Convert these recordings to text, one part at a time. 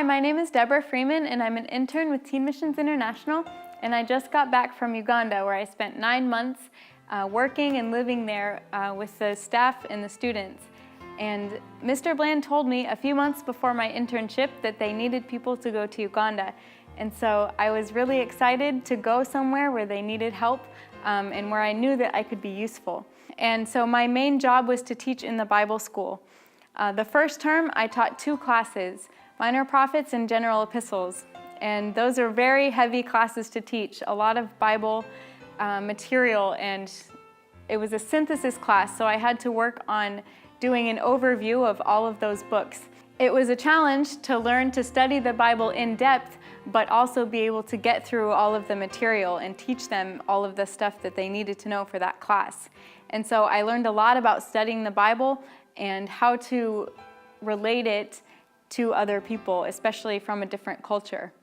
Hi, my name is Deborah Freeman, and I'm an intern with Teen Missions International, and I just got back from Uganda, where I spent 9 months working and living there with the staff and the students. And Mr. Bland told me a few months before my internship that they needed people to go to Uganda. And so I was really excited to go somewhere where they needed help and where I knew that I could be useful. And so my main job was to teach in the Bible school. The first term, I taught 2 classes, Minor Prophets and General Epistles. And those are very heavy classes to teach, a lot of Bible material, and it was a synthesis class, so I had to work on doing an overview of all of those books. It was a challenge to learn to study the Bible in depth, but also be able to get through all of the material and teach them all of the stuff that they needed to know for that class. And so I learned a lot about studying the Bible and how to relate it to other people, especially from a different culture.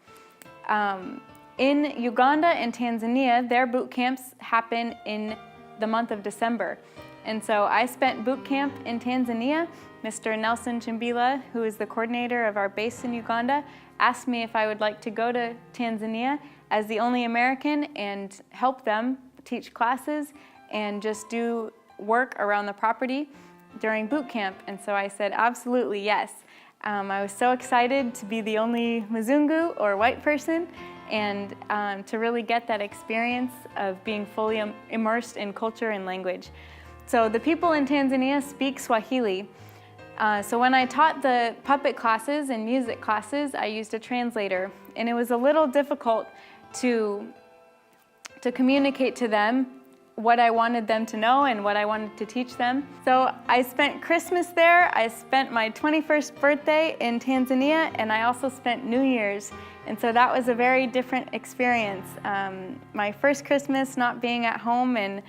In Uganda and Tanzania, their boot camps happen in the month of December. And so I spent boot camp in Tanzania. Mr. Nelson Chimbila, who is the coordinator of our base in Uganda, asked me if I would like to go to Tanzania as the only American and help them teach classes and just do work around the property during boot camp. And so I said, absolutely yes. I was so excited to be the only Mzungu or white person and to really get that experience of being fully immersed in culture and language. So the people in Tanzania speak Swahili. So when I taught the puppet classes and music classes, I used a translator, and it was a little difficult to communicate to them what I wanted them to know and what I wanted to teach them. So I spent Christmas there, I spent my 21st birthday in Tanzania, and I also spent New Year's. And so that was a very different experience. My first Christmas not being at home, and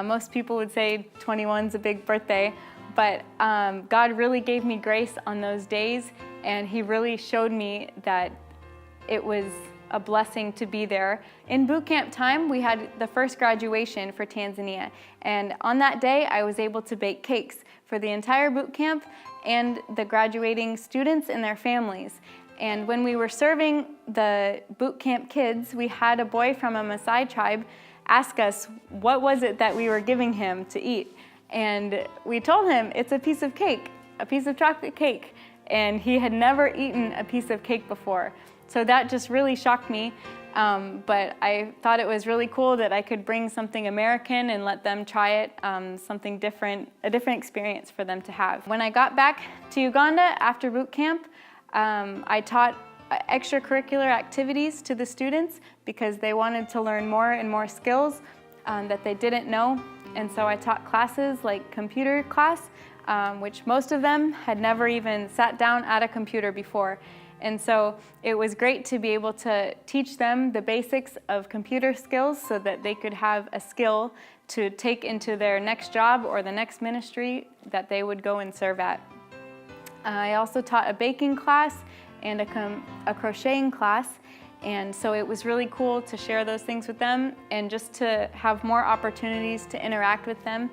most people would say 21's a big birthday, but God really gave me grace on those days, and He really showed me that it was a blessing to be there. In boot camp time, we had the first graduation for Tanzania, and on that day, I was able to bake cakes for the entire boot camp and the graduating students and their families. And when we were serving the boot camp kids, we had a boy from a Maasai tribe ask us what was it that we were giving him to eat. And we told him it's a piece of cake, a piece of chocolate cake. And he had never eaten a piece of cake before. So that just really shocked me. But I thought it was really cool that I could bring something American and let them try it, something different, a different experience for them to have. When I got back to Uganda after boot camp, I taught extracurricular activities to the students because they wanted to learn more and more skills that they didn't know. And so I taught classes like computer class, which most of them had never even sat down at a computer before. And so it was great to be able to teach them the basics of computer skills so that they could have a skill to take into their next job or the next ministry that they would go and serve at. I also taught a baking class and a crocheting class, and so it was really cool to share those things with them and just to have more opportunities to interact with them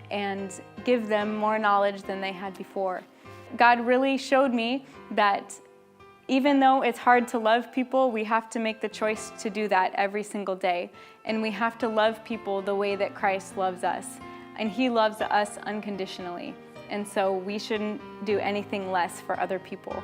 and give them more knowledge than they had before. God really showed me that even though it's hard to love people, we have to make the choice to do that every single day. And we have to love people the way that Christ loves us. And He loves us unconditionally. And so we shouldn't do anything less for other people.